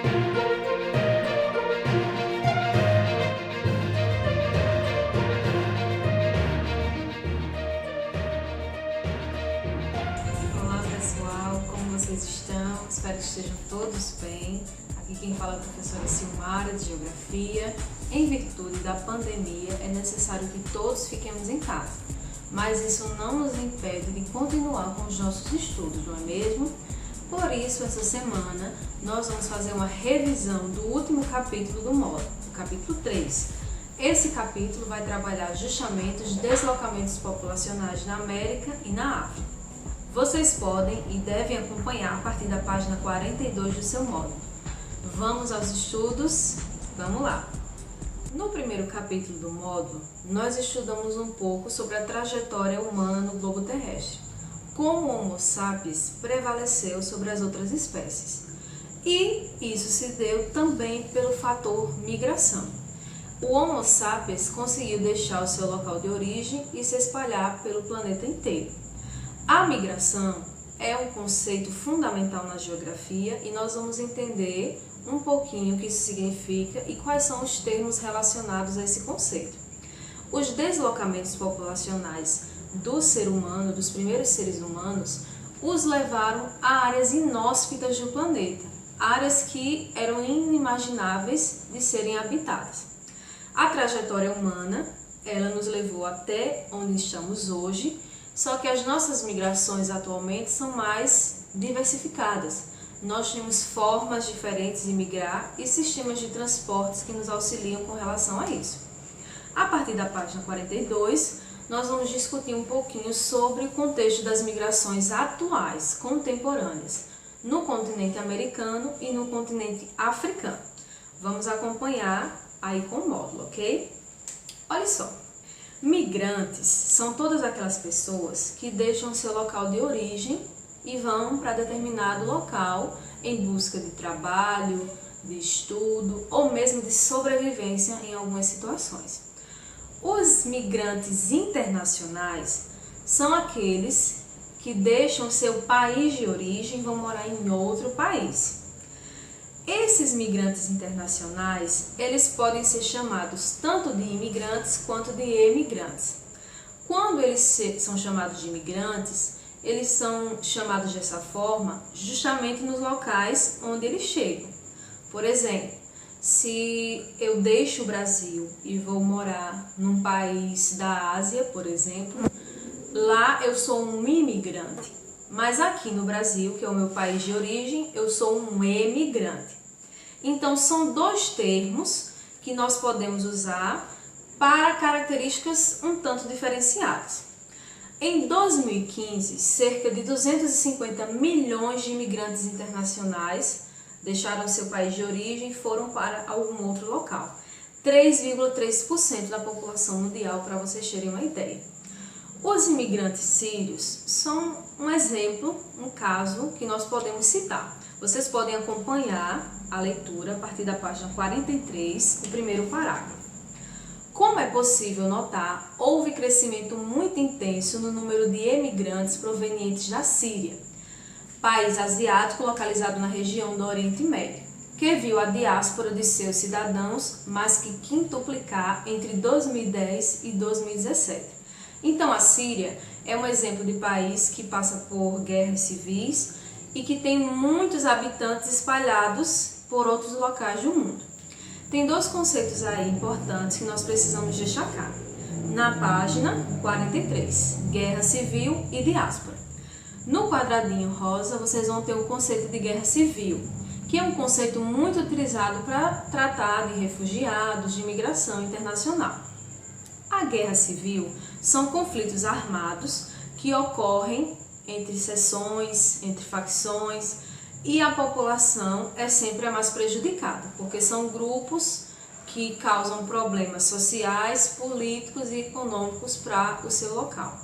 Olá pessoal, como vocês estão? Espero que estejam todos bem. Aqui quem fala é a professora Silmara, de Geografia. Em virtude da pandemia, é necessário que todos fiquemos em casa, mas isso não nos impede de continuar com os nossos estudos, não é mesmo? Por isso, essa semana, nós vamos fazer uma revisão do último capítulo do módulo, o capítulo 3. Esse capítulo vai trabalhar justamente os deslocamentos populacionais na América e na África. Vocês podem e devem acompanhar a partir da página 42 do seu módulo. Vamos aos estudos? Vamos lá! No primeiro capítulo do módulo, nós estudamos um pouco sobre a trajetória humana no globo terrestre, como o Homo sapiens prevaleceu sobre as outras espécies. E isso se deu também pelo fator migração. O Homo sapiens conseguiu deixar o seu local de origem e se espalhar pelo planeta inteiro. A migração é um conceito fundamental na geografia e nós vamos entender um pouquinho o que isso significa e quais são os termos relacionados a esse conceito. Os deslocamentos populacionais do ser humano, dos primeiros seres humanos, os levaram a áreas inóspitas do planeta, áreas que eram inimagináveis de serem habitadas. A trajetória humana, ela nos levou até onde estamos hoje, só que as nossas migrações atualmente são mais diversificadas. Nós temos formas diferentes de migrar e sistemas de transportes que nos auxiliam com relação a isso. A partir da página 42, nós vamos discutir um pouquinho sobre o contexto das migrações atuais, contemporâneas, no continente americano e no continente africano. Vamos acompanhar aí com o módulo, ok? Olha só, migrantes são todas aquelas pessoas que deixam seu local de origem e vão para determinado local em busca de trabalho, de estudo ou mesmo de sobrevivência em algumas situações. Os migrantes internacionais são aqueles que deixam seu país de origem e vão morar em outro país. Esses migrantes internacionais, eles podem ser chamados tanto de imigrantes quanto de emigrantes. Quando eles são chamados de imigrantes, eles são chamados dessa forma justamente nos locais onde eles chegam. Por exemplo, se eu deixo o Brasil e vou morar num país da Ásia, por exemplo, lá eu sou um imigrante. Mas aqui no Brasil, que é o meu país de origem, eu sou um emigrante. Então, são dois termos que nós podemos usar para características um tanto diferenciadas. Em 2015, cerca de 250 milhões de imigrantes internacionais deixaram seu país de origem e foram para algum outro local. 3,3% da população mundial, para vocês terem uma ideia. Os imigrantes sírios são um exemplo, um caso que nós podemos citar. Vocês podem acompanhar a leitura a partir da página 43, o primeiro parágrafo. Como é possível notar, houve crescimento muito intenso no número de emigrantes provenientes da Síria, país asiático localizado na região do Oriente Médio, que viu a diáspora de seus cidadãos mais que quintuplicar entre 2010 e 2017. Então, a Síria é um exemplo de país que passa por guerras civis e que tem muitos habitantes espalhados por outros locais do mundo. Tem dois conceitos aí importantes que nós precisamos destacar. Na página 43, guerra civil e diáspora. No quadradinho rosa, vocês vão ter o conceito de guerra civil, que é um conceito muito utilizado para tratar de refugiados, de imigração internacional. A guerra civil são conflitos armados que ocorrem entre seções, entre facções, e a população é sempre a mais prejudicada, porque são grupos que causam problemas sociais, políticos e econômicos para o seu local.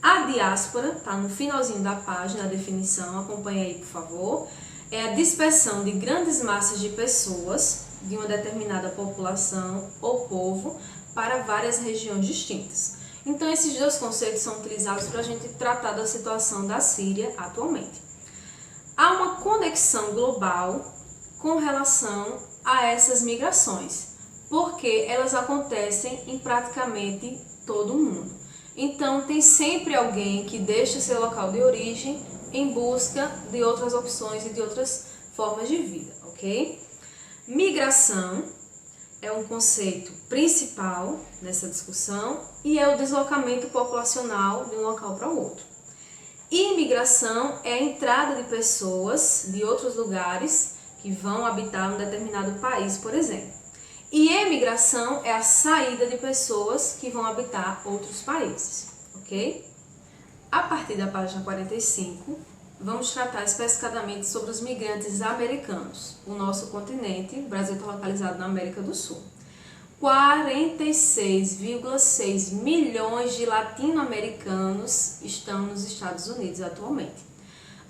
A diáspora, está no finalzinho da página, a definição, acompanhe aí por favor, é a dispersão de grandes massas de pessoas de uma determinada população ou povo para várias regiões distintas. Então esses dois conceitos são utilizados para a gente tratar da situação da Síria atualmente. Há uma conexão global com relação a essas migrações, porque elas acontecem em praticamente todo o mundo. Então, tem sempre alguém que deixa seu local de origem em busca de outras opções e de outras formas de vida, ok? Migração é um conceito principal nessa discussão e é o deslocamento populacional de um local para o outro. Imigração é a entrada de pessoas de outros lugares que vão habitar um determinado país, por exemplo. E emigração é a saída de pessoas que vão habitar outros países, ok? A partir da página 45, vamos tratar especificadamente sobre os migrantes americanos. O nosso continente, o Brasil está localizado na América do Sul. 46,6 milhões de latino-americanos estão nos Estados Unidos atualmente.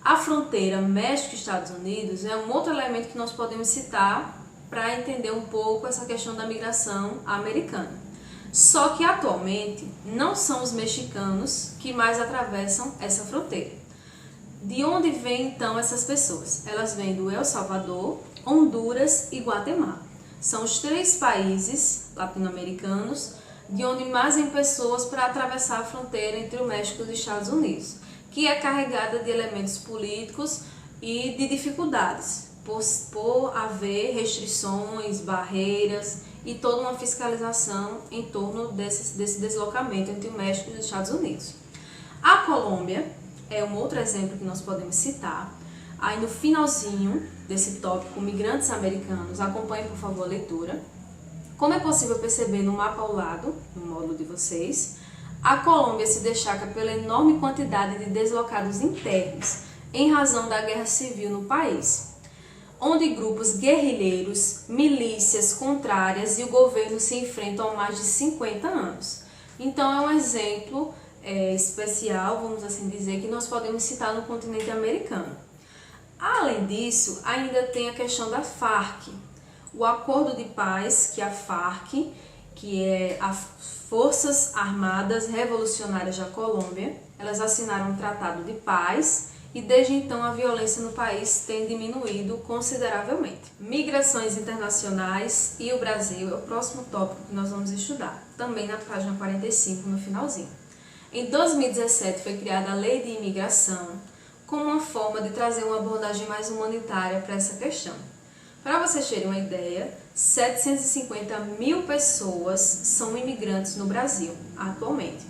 A fronteira México-Estados Unidos é um outro elemento que nós podemos citar para entender um pouco essa questão da migração americana. Só que atualmente não são os mexicanos que mais atravessam essa fronteira. De onde vêm então essas pessoas? Elas vêm do El Salvador, Honduras e Guatemala. São os 3 países latino-americanos de onde mais vêm pessoas para atravessar a fronteira entre o México e os Estados Unidos, que é carregada de elementos políticos e de dificuldades, por haver restrições, barreiras e toda uma fiscalização em torno desse deslocamento entre o México e os Estados Unidos. A Colômbia é um outro exemplo que nós podemos citar. Aí no finalzinho desse tópico, migrantes americanos, acompanhe por favor a leitura. Como é possível perceber no mapa ao lado, no módulo de vocês, a Colômbia se destaca pela enorme quantidade de deslocados internos, em razão da guerra civil no país, onde grupos guerrilheiros, milícias contrárias e o governo se enfrentam há mais de 50 anos. Então é um exemplo especial, vamos assim dizer, que nós podemos citar no continente americano. Além disso, ainda tem a questão da FARC, o acordo de paz que a FARC, que é as Forças Armadas Revolucionárias da Colômbia, elas assinaram um tratado de paz e desde então a violência no país tem diminuído consideravelmente. Migrações internacionais e o Brasil é o próximo tópico que nós vamos estudar, também na página 45, no finalzinho. Em 2017 foi criada a Lei de Imigração como uma forma de trazer uma abordagem mais humanitária para essa questão. Para vocês terem uma ideia, 750 mil pessoas são imigrantes no Brasil atualmente.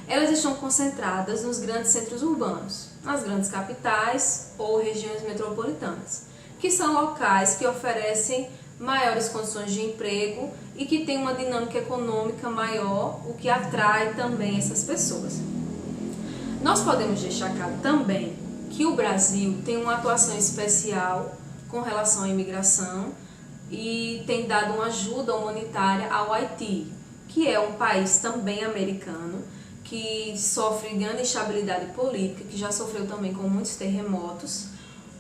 Elas estão concentradas nos grandes centros urbanos, nas grandes capitais ou regiões metropolitanas, que são locais que oferecem maiores condições de emprego e que têm uma dinâmica econômica maior, o que atrai também essas pessoas. Nós podemos destacar também que o Brasil tem uma atuação especial com relação à imigração e tem dado uma ajuda humanitária ao Haiti, que é um país também americano, que sofre grande instabilidade política, que já sofreu também com muitos terremotos.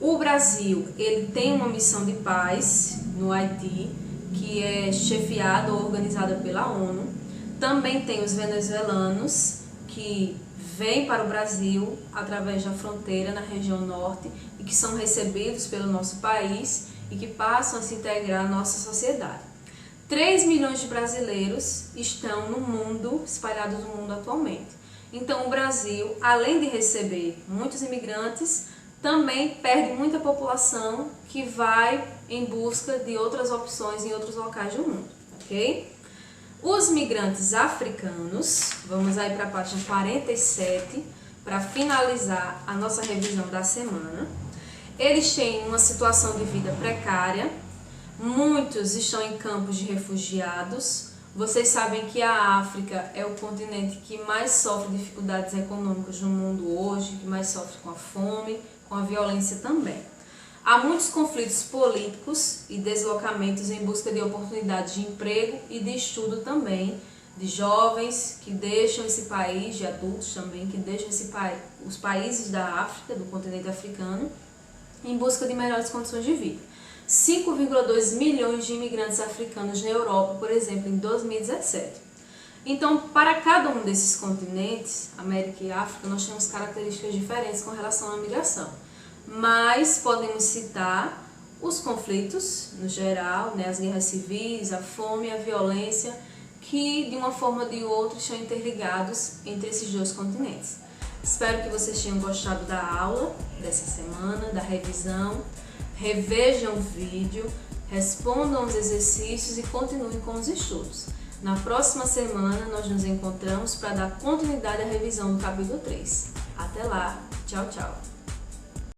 O Brasil, ele tem uma missão de paz no Haiti, que é chefiada ou organizada pela ONU. Também tem os venezuelanos, que vêm para o Brasil através da fronteira na região norte e que são recebidos pelo nosso país e que passam a se integrar à nossa sociedade. 3 milhões de brasileiros estão no mundo, espalhados no mundo atualmente. Então o Brasil, além de receber muitos imigrantes, também perde muita população que vai em busca de outras opções em outros locais do mundo, ok? Os migrantes africanos, vamos aí para a página 47, para finalizar a nossa revisão da semana. Eles têm uma situação de vida precária, muitos estão em campos de refugiados. Vocês sabem que a África é o continente que mais sofre dificuldades econômicas no mundo hoje, que mais sofre com a fome, com a violência também. Há muitos conflitos políticos e deslocamentos em busca de oportunidades de emprego e de estudo também, de jovens que deixam esse país, de adultos também, que deixam os países da África, do continente africano, em busca de melhores condições de vida. 5,2 milhões de imigrantes africanos na Europa, por exemplo, em 2017. Então, para cada um desses continentes, América e África, nós temos características diferentes com relação à migração. Mas podemos citar os conflitos no geral, né, as guerras civis, a fome, a violência, que de uma forma ou de outra estão interligados entre esses dois continentes. Espero que vocês tenham gostado da aula dessa semana, da revisão. Revejam o vídeo, respondam os exercícios e continuem com os estudos. Na próxima semana nós nos encontramos para dar continuidade à revisão do capítulo 3. Até lá, tchau, tchau!